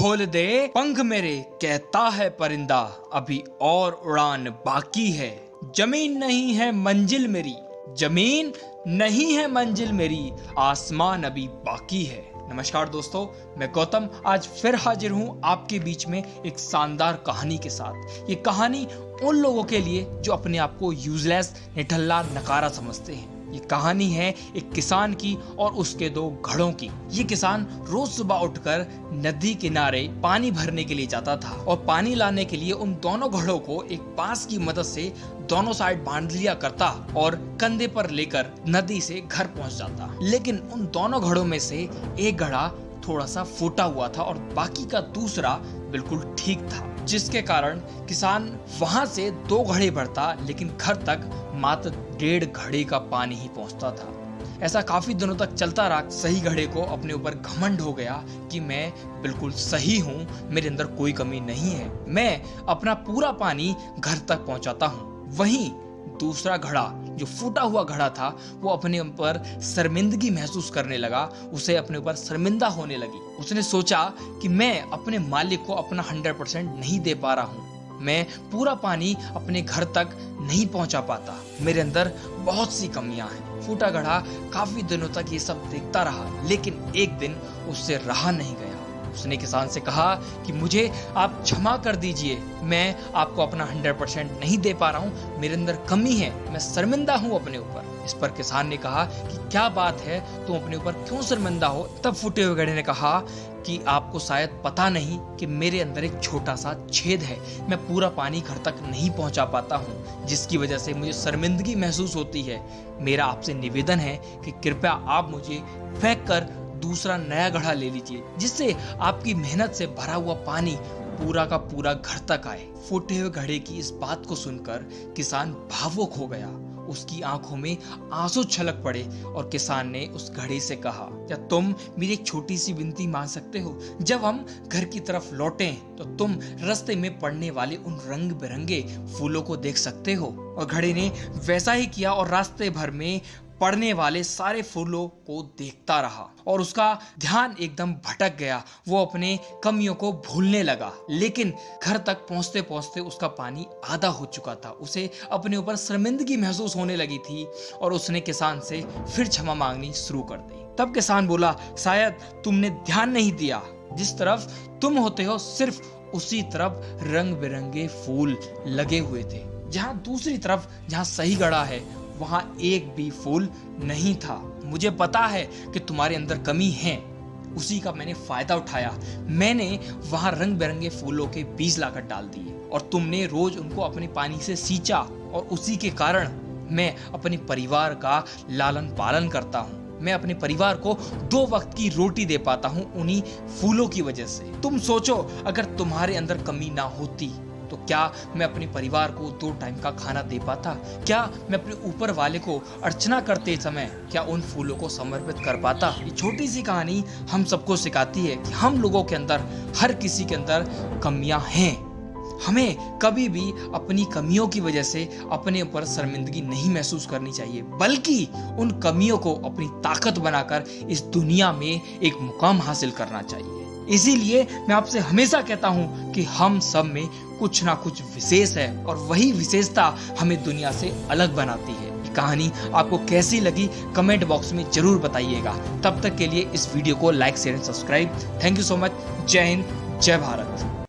खोल दे पंख मेरे, कहता है परिंदा, अभी और उड़ान बाकी है। जमीन नहीं है मंजिल मेरी, जमीन नहीं है मंजिल मेरी, आसमान अभी बाकी है। नमस्कार दोस्तों, मैं गौतम आज फिर हाजिर हूँ आपके बीच में एक शानदार कहानी के साथ। ये कहानी उन लोगों के लिए जो अपने आप को यूजलेस, निठल्ला, नकारा समझते हैं। ये कहानी है एक किसान की और उसके दो घड़ों की। ये किसान रोज सुबह उठकर नदी किनारे पानी भरने के लिए जाता था और पानी लाने के लिए उन दोनों घड़ों को एक बांस की मदद से दोनों साइड बांध लिया करता और कंधे पर लेकर नदी से घर पहुंच जाता। लेकिन उन दोनों घड़ों में से एक घड़ा थोड़ा सा फूटा हुआ था और बाकी का दूसरा बिल्कुल ठीक था, जिसके कारण किसान वहां से 2 घड़े भरता लेकिन घर तक मात्र 1.5 घड़े का पानी ही पहुंचता था। ऐसा काफी दिनों तक चलता रहा। सही घड़े को अपने ऊपर घमंड हो गया कि मैं बिल्कुल सही हूँ, मेरे अंदर कोई कमी नहीं है, मैं अपना पूरा पानी घर तक पहुंचाता हूँ। वहीं दूसरा घड़ा जो फूटा हुआ घड़ा था वो अपने ऊपर शर्मिंदगी महसूस करने लगा, उसे अपने ऊपर शर्मिंदा होने लगी। उसने सोचा कि मैं अपने मालिक को अपना 100% नहीं दे पा रहा हूँ, मैं पूरा पानी अपने घर तक नहीं पहुंचा पाता, मेरे अंदर बहुत सी कमियां हैं। फूटा घड़ा काफी दिनों तक ये सब देखता रहा, लेकिन एक दिन उससे रहा नहीं गया। उसने किसान से कहा कि मुझे आप क्षमा कर दीजिए, मैं आपको अपना 100% नहीं दे पा रहा हूँ, मेरे अंदर कमी है, मैं शर्मिंदा हूँ अपने ऊपर। इस पर किसान ने कहा कि क्या बात है, तुम अपने ऊपर क्यों शर्मिंदा हो? तब फूटे हुए घड़े ने कहा कि आपको शायद पता नहीं कि मेरे अंदर एक छोटा सा छेद है, मैं पूरा पानी घर तक नहीं पहुंचा पाता हूं, जिसकी वजह से मुझे शर्मिंदगी महसूस होती है। मेरा आपसे निवेदन है कि कृपया आप मुझे फेंक कर दूसरा नया घड़ा ले लीजिए, जिससे आपकी मेहनत से भरा हुआ पानी पूरा का पूरा घर तक आए। फूटे हुए घड़े की इस बात को सुनकर किसान भावुक हो गया, उसकी आंखों में आंसू छलक पड़े और किसान ने उस घड़े से कहा, क्या तुम मेरी एक छोटी सी विनती मान सकते हो? जब हम घर की तरफ लौटें तो तुम रास्ते में पड़ने वाले उन रंग बिरंगे फूलों को देख सकते हो। और घड़े ने वैसा ही किया और रास्ते भर में पड़ने वाले सारे फूलों को देखता रहा और उसका ध्यान एकदम भटक गया। वो अपने कमियों को भूलने लगा, लेकिन घर तक पहुंचते पहुंचते उसका पानी आधा हो चुका था। उसे अपने ऊपर शर्मिंदगी महसूस होने लगी थी और उसने किसान से फिर क्षमा मांगनी शुरू कर दी। तब किसान बोला, शायद तुमने ध्यान नहीं दिया, जिस तरफ तुम होते हो सिर्फ उसी तरफ रंग बिरंगे फूल लगे हुए थे, जहाँ दूसरी तरफ जहाँ सही घड़ा है वहां एक भी फूल नहीं था। मुझे पता है कि तुम्हारे अंदर कमी है, उसी का मैंने फायदा उठाया। मैंने वहां रंग बिरंगे फूलों के बीज लाकर डाल दिए और तुमने रोज उनको अपने पानी से सींचा और उसी के कारण मैं अपने परिवार का लालन पालन करता हूँ। मैं अपने परिवार को 2 वक्त की रोटी दे पाता हूँ उन्हीं फूलों की वजह से। तुम सोचो, अगर तुम्हारे अंदर कमी ना होती तो क्या मैं अपने परिवार को 2 टाइम का खाना दे पाता? क्या मैं अपने ऊपर वाले को अर्चना करते समय क्या उन फूलों को समर्पित कर पाता? ये छोटी सी कहानी हम सबको सिखाती है कि हम लोगों के अंदर, हर किसी के अंदर कमियां हैं। हमें कभी भी अपनी कमियों की वजह से अपने ऊपर शर्मिंदगी नहीं महसूस करनी चाहिए, बल्कि उन कमियों को अपनी ताकत बनाकर इस दुनिया में एक मुकाम हासिल करना चाहिए। इसीलिए मैं आपसे हमेशा कहता हूं कि हम सब में कुछ ना कुछ विशेष है और वही विशेषता हमें दुनिया से अलग बनाती है। ये कहानी आपको कैसी लगी कमेंट बॉक्स में जरूर बताइएगा। तब तक के लिए इस वीडियो को like, share and subscribe. Thank you so much. जय हिंद, जय भारत।